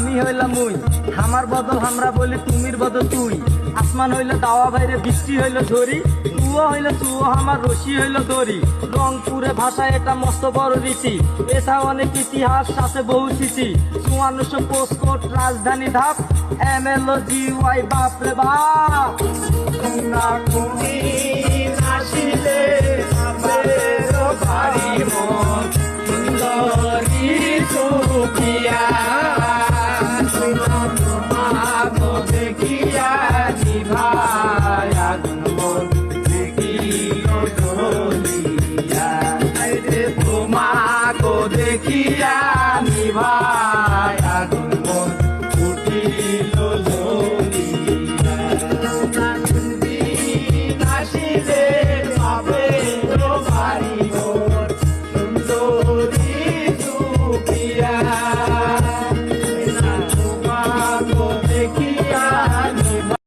আমি হইলাম মুই, আমার বদল আমরা বলি, তুমির বদল তুই। আসমান হইল দাওয়া বাইরে, বৃষ্টি হইল ঝরি, তুও হইল তুও, আমার রশি হইল দড়ি। রংপুরে ভাষা এটা মস্ত বড় রীতি, এছাড়া অনেক ইতিহাস আছে বহু স্মৃতি। 5400 পোস্টকোড, রাজধানী ধাপ, MLOGY বাপরে বাপ। তোমরা তুমি নাচিলে বাপেরও বাড়ি মন সুন্দরী সুখিয়া তোমাকে দেখিয়া জিভায় আগুন মন দেখিও জ্বলিয়া রে তোমাকে দেখিয়া